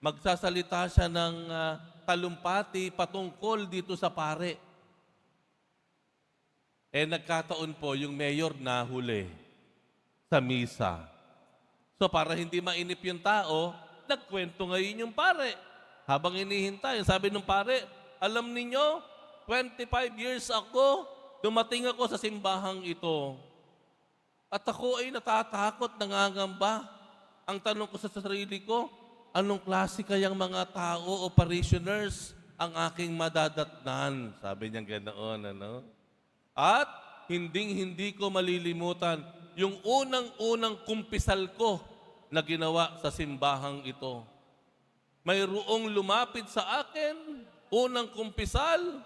magsasalita siya ng talumpati patungkol dito sa pare. Nagkataon po yung mayor na huli sa misa. So para hindi mainip yung tao, nagkwento ngayon yung pare. Habang hinihintay, sabi ng pare, alam ninyo, 25 years ako, dumating ako sa simbahang ito. At ako ay natatakot, nangangamba. Ang tanong ko sa sarili ko, anong klase kayang mga tao o parishioners ang aking madadatnan? Sabi niya ganoon, ano? At hinding-hindi ko malilimutan yung unang-unang kumpisal ko na ginawa sa simbahang ito. Mayroong lumapit sa akin, unang kumpisal,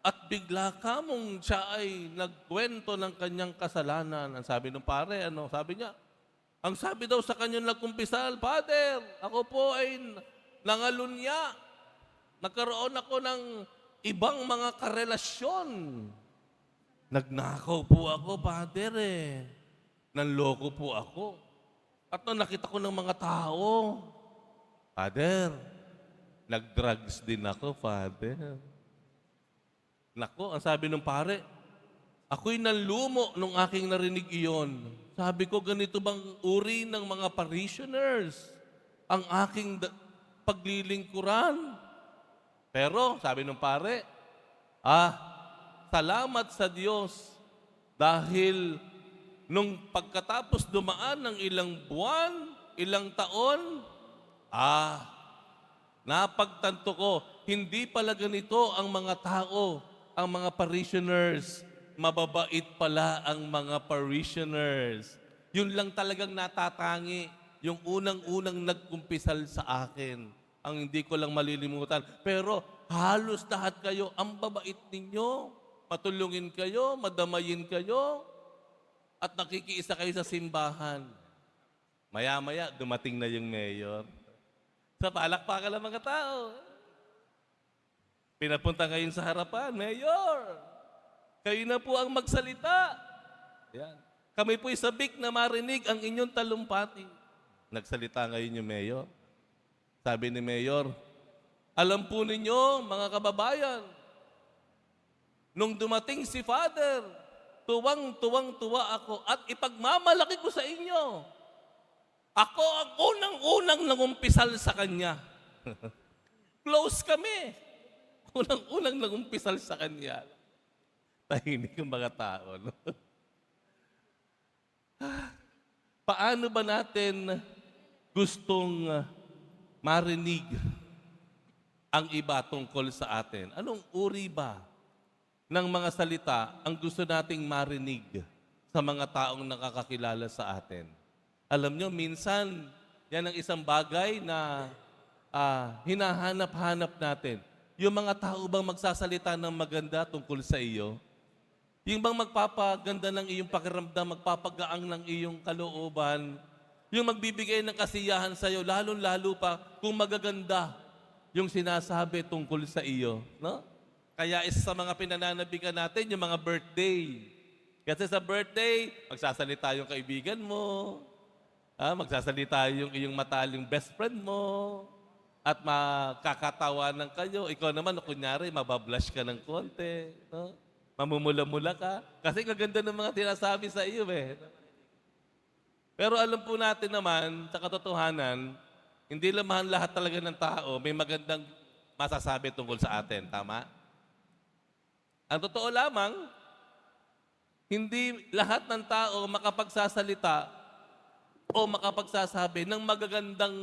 at bigla kamong siya ay nagkwento ng kanyang kasalanan. Ang sabi ng pare, sabi niya, ang sabi daw sa kanyang nagkumpisal, Father, ako po ay nangalunya. Nagkaroon ako ng ibang mga karelasyon. Nagnakaw po ako, Father Nanloko po ako. At nung nakita ko ng mga tao, Father, nag-drugs din ako, Father. Nako, ang sabi ng pare, ako'y nanlumo nung aking narinig iyon. Sabi ko, ganito bang uri ng mga parishioners ang aking paglilingkuran? Pero, sabi ng pare, salamat sa Diyos dahil nung pagkatapos dumaan ng ilang buwan, ilang taon, napagtanto ko, hindi pala ganito ang mga tao, ang mga parishioners. Mababait pala ang mga parishioners. Yun lang talagang natatangi, yung unang-unang nagkumpisal sa akin. Ang hindi ko lang malilimutan. Pero halos lahat kayo, ang babait ninyo. Matulungin kayo, madamayin kayo, at nakikiisa kayo sa simbahan. Maya-maya, dumating na yung mayor. Sa palakpakan ng mga tao. Pinapunta ngayon sa harapan, Mayor, kayo na po ang magsalita. Yan. Kami po'y sabik na marinig ang inyong talumpati. Nagsalita ngayon yung Mayor. Sabi ni Mayor, alam po ninyo, mga kababayan, nung dumating si Father, tuwang-tuwang-tuwa ako at ipagmamalaki ko sa inyo. Ako ang unang-unang nangumpisal sa kanya. Close kami. Unang-unang nangumpisal sa kanya. Tahimik yung mga tao. No? Paano ba natin gustong marinig ang iba tungkol sa atin? Anong uri ba ng mga salita ang gusto nating marinig sa mga taong nakakakilala sa atin? Alam nyo, minsan, yan ang isang bagay na hinahanap-hanap natin. Yung mga tao bang magsasalita ng maganda tungkol sa iyo? Yung bang magpapaganda ng iyong pakiramdam, magpapagaang ng iyong kalooban? Yung magbibigay ng kasiyahan sa iyo, lalo-lalo pa kung magaganda yung sinasabi tungkol sa iyo. No? Kaya isa sa mga pinananabigan natin, yung mga birthday. Kasi sa birthday, magsasalita yung kaibigan mo, magsasalita yung iyong mataling best friend mo, at makakatawanan kayo. Ikaw naman, kunyari, mabablush ka ng konti. No? Mamumula-mula ka. Kasi kaganda ng mga tinasabi sa iyo. Pero alam po natin naman, sa katotohanan, hindi lamang lahat talaga ng tao may magandang masasabi tungkol sa atin. Tama? Ang totoo lamang, hindi lahat ng tao makapagsasalita o makapagsasabi ng magagandang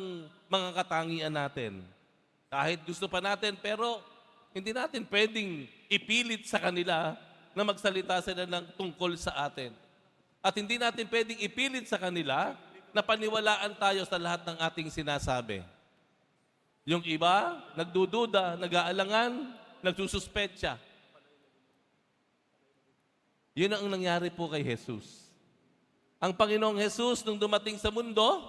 mga katangian natin. Kahit gusto pa natin, pero hindi natin pwedeng ipilit sa kanila na magsalita sila ng tungkol sa atin. At hindi natin pwedeng ipilit sa kanila na paniwalaan tayo sa lahat ng ating sinasabi. Yung iba, nagdududa, nag-aalangan, nagsususpetsa. Yun ang nangyari po kay Jesus. Ang Panginoong Jesus, nung dumating sa mundo,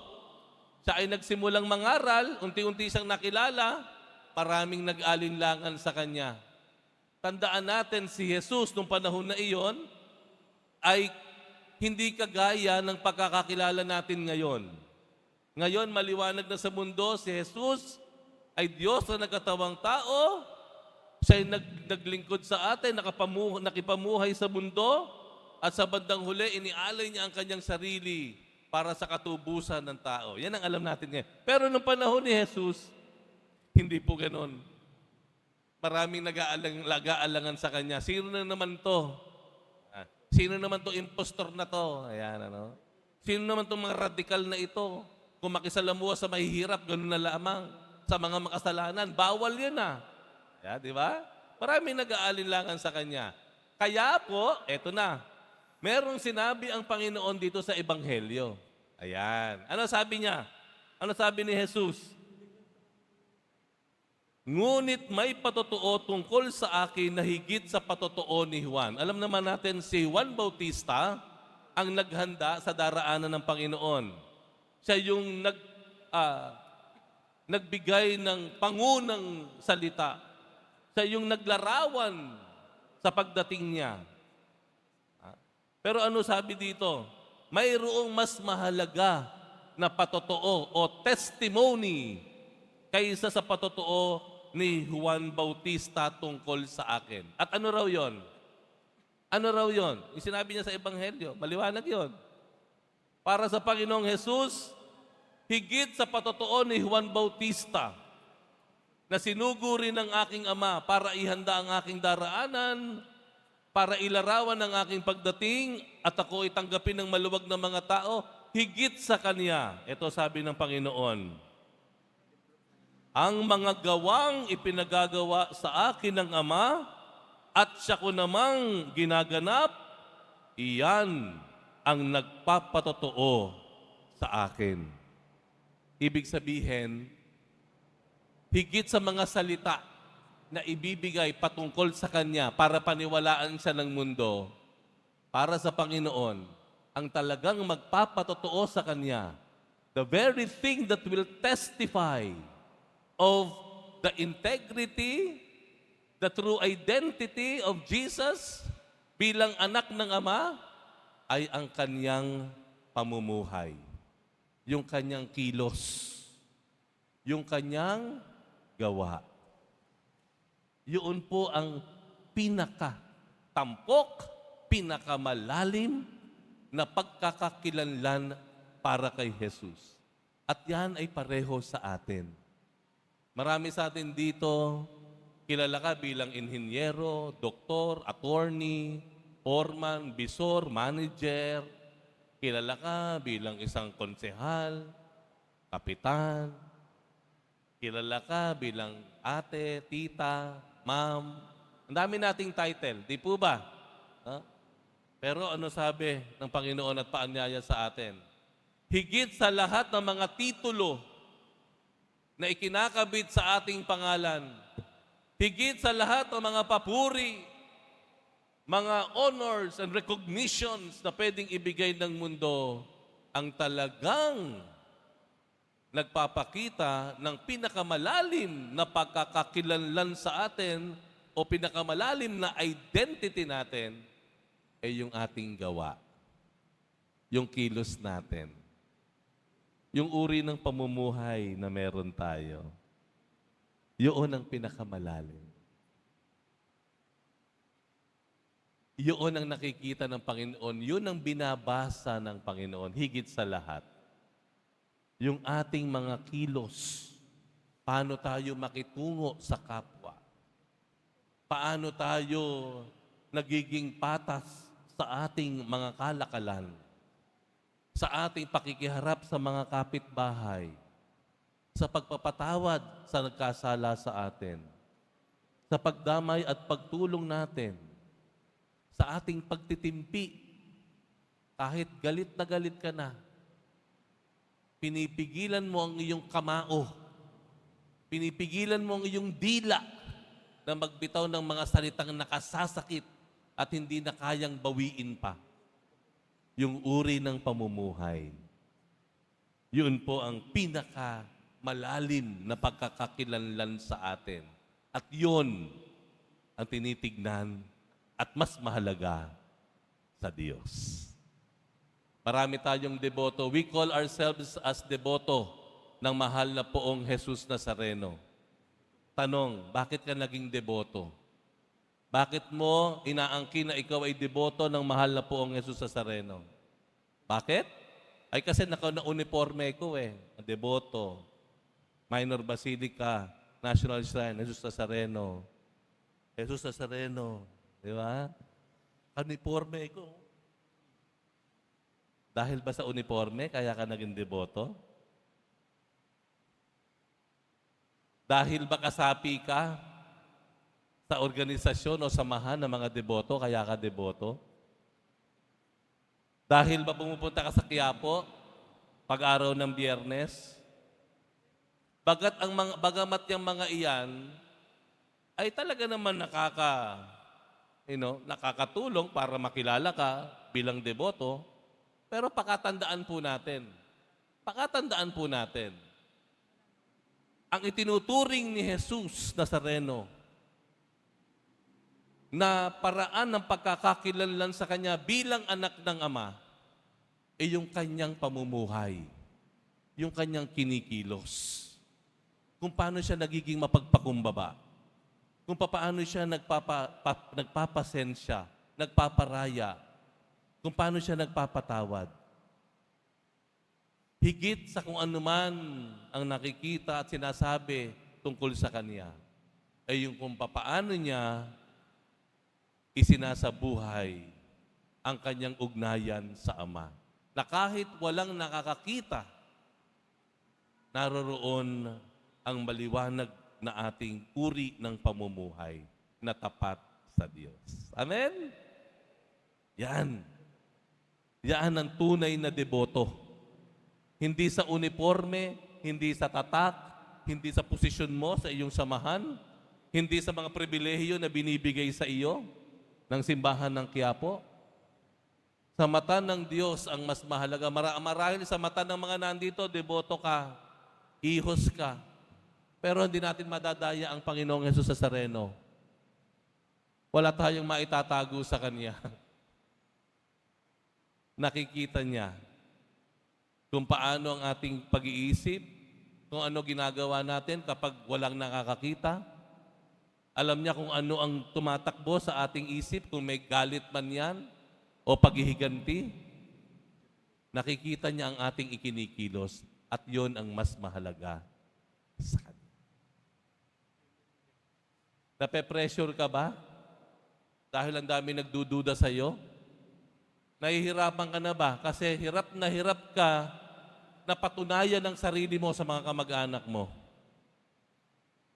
siya ay nagsimulang mangaral, unti-unti siyang nakilala, maraming nag-alinlangan sa Kanya. Tandaan natin si Jesus nung panahon na iyon ay hindi kagaya ng pagkakakilala natin ngayon. Ngayon, maliwanag na sa mundo, si Jesus ay Diyos na nagkatawang tao. Siya ay naglingkod sa atin, nakipamuhay sa mundo, at sa bandang huli, inialay niya ang kanyang sarili para sa katubusan ng tao. Yan ang alam natin ngayon. Pero nung panahon ni Jesus, hindi po ganon. Maraming nag-aalangan sa kanya. Sino na naman to? Sino naman to impostor na to? Ayan, ano? Sino naman tong mga radikal na ito? Kung makisalamuha sa mahihirap, ganun na lamang. Sa mga makasalanan, bawal yun ah. Yeah, di ba? Maraming nag-aalinlangan sa kanya. Kaya po, eto na. Merong sinabi ang Panginoon dito sa Ebanghelyo. Ayan. Ano sabi niya? Ano sabi ni Jesus? Ngunit may patotoo tungkol sa akin na higit sa patotoo ni Juan. Alam naman natin si Juan Bautista ang naghanda sa daraanan ng Panginoon. Siya yung nagbigay ng pangunang salita. Siya yung naglarawan sa pagdating niya. Pero ano sabi dito? Mayroong mas mahalaga na patotoo o testimony kaysa sa patotoo ni Juan Bautista tungkol sa akin. At ano raw yon? Ano raw yon? Yung sinabi niya sa Ebanghelyo, maliwanag yon. Para sa Panginoong Jesus, higit sa patotoo ni Juan Bautista na sinugo rin ng aking Ama para ihanda ang aking daraanan, para ilarawan ang aking pagdating at ako ay tanggapin ng maluwag na mga tao, higit sa Kanya. Ito sabi ng Panginoon, ang mga gawang ipinagagawa sa akin ng Ama at siya ko namang ginaganap, iyan ang nagpapatotoo sa akin. Ibig sabihin, higit sa mga salita na ibibigay patungkol sa Kanya para paniwalaan siya ng mundo, para sa Panginoon, ang talagang magpapatotoo sa Kanya, the very thing that will testify of the integrity, the true identity of Jesus bilang anak ng Ama, ay ang Kanyang pamumuhay, yung Kanyang kilos, yung Kanyang gawa. Yun po ang pinakatampok, pinakamalalim na pagkakakilanlan para kay Jesus. At yan ay pareho sa atin. Marami sa atin dito, kilala ka bilang inhinyero, doktor, attorney, foreman, bisor, manager. Kilala ka bilang isang konsehal, kapitan. Kilala ka bilang ate, tita, ma'am. Ang dami nating title, di po ba? Huh? Pero ano sabi ng Panginoon at paanyaya sa atin? Higit sa lahat ng mga titulo na ikinakabit sa ating pangalan, higit sa lahat ng mga papuri, mga honors and recognitions na pwedeng ibigay ng mundo, ang talagang nagpapakita ng pinakamalalim na pagkakakilanlan sa atin o pinakamalalim na identity natin ay yung ating gawa, yung kilos natin, yung uri ng pamumuhay na meron tayo. Yun ang pinakamalalim. Yun ang nakikita ng Panginoon. Yun ang binabasa ng Panginoon higit sa lahat. Yung ating mga kilos, paano tayo makitungo sa kapwa, paano tayo nagiging patas sa ating mga kalakalan, sa ating pakikiharap sa mga kapitbahay, sa pagpapatawad sa nagkasala sa atin, sa pagdamay at pagtulong natin, sa ating pagtitimpi, kahit galit na galit ka na, pinipigilan mo ang iyong kamao. Pinipigilan mo ang iyong dila na magbitaw ng mga salitang nakasasakit at hindi na kayang bawiin pa. Yung uri ng pamumuhay. Yun po ang pinakamalalim na pagkakakilanlan sa atin. At yun ang tinitignan at mas mahalaga sa Diyos. Marami tayong deboto. We call ourselves as deboto ng mahal na poong Jesus Nazareno. Tanong, bakit ka naging deboto? Bakit mo inaangkin na ikaw ay deboto ng mahal na poong Jesus Nazareno? Bakit? Ay kasi naka-uniforme ko deboto. Minor Basilica, National Shrine, Jesus Nazareno. Jesus Nazareno. Di ba? Uniforme ko. Dahil ba sa uniforme, kaya ka naging deboto? Dahil ba kasapi ka sa organisasyon o samahan ng mga deboto, kaya ka deboto? Dahil ba pumupunta ka sa Quiapo pag-araw ng Biyernes? Bagamat yung mga iyan ay talaga naman nakakatulong para makilala ka bilang deboto, pero pakatandaan po natin, ang itinuturing ni Jesus Nazareno na paraan ng pagkakakilanlan sa Kanya bilang anak ng Ama ay yung Kanyang pamumuhay, yung Kanyang kinikilos, kung paano siya nagiging mapagpakumbaba, kung paano siya nagpapasensya, nagpaparaya, kung paano siya nagpapatawad. Higit sa kung anuman ang nakikita at sinasabi tungkol sa Kanya, ay yung kung paano niya isinasabuhay ang Kanyang ugnayan sa Ama. Na kahit walang nakakakita, naroroon ang maliwanag na ating uri ng pamumuhay na tapat sa Diyos. Amen? Yan. Yan ang tunay na deboto. Hindi sa uniforme, hindi sa tatak, hindi sa posisyon mo sa iyong samahan, hindi sa mga pribilehiyo na binibigay sa iyo ng simbahan ng Quiapo. Sa mata ng Diyos ang mas mahalaga. Marahil sa mata ng mga nandito, deboto ka, ihos ka. Pero hindi natin madadaya ang Panginoong Jesus Nazareno. Wala tayong maitatago sa Kanya. Nakikita niya kung paano ang ating pag-iisip, kung ano ginagawa natin kapag walang nakakakita. Alam niya kung ano ang tumatakbo sa ating isip, kung may galit man yan o paghihiganti. Nakikita niya ang ating ikinikilos at yon ang mas mahalaga sa Kanya. Nape-pressure ka ba? Dahil ang dami nagdududa sa iyo? Nahihirapan ka na ba? Kasi hirap ka na patunayan ang sarili mo sa mga kamag-anak mo.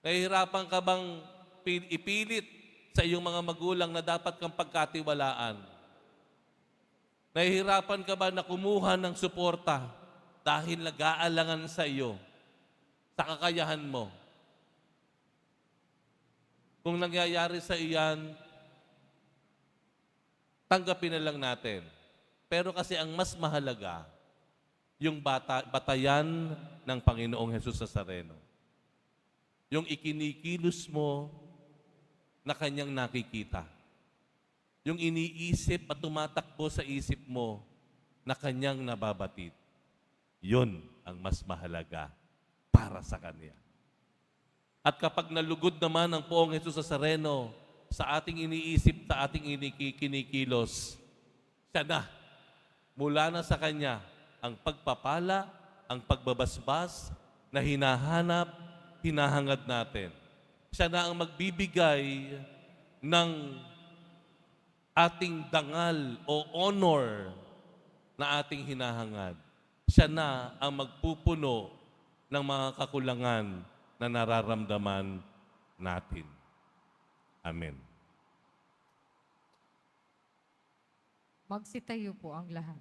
Nahihirapan ka bang ipilit sa iyong mga magulang na dapat kang pagkatiwalaan? Nahihirapan ka ba na kumuha ng suporta dahil nag-aalangan sa iyo, sa kakayahan mo? Kung nangyayari sa iyan, tanggapin na lang natin. Pero kasi ang mas mahalaga, yung batayan ng Panginoong Jesus Nazareno. Yung ikinikilos mo na Kanyang nakikita. Yung iniisip at tumatakbo sa isip mo na Kanyang nababatid. Yun ang mas mahalaga para sa Kanya. At kapag nalugod naman ang poong Jesus Nazareno sa ating iniisip, sa ating kinikilos, siya na, mula na sa Kanya, ang pagpapala, ang pagbabasbas na hinahanap, hinahangad natin. Siya na ang magbibigay ng ating dangal o honor na ating hinahangad. Siya na ang magpupuno ng mga kakulangan na nararamdaman natin. Amen. Magsitayo po ang lahat.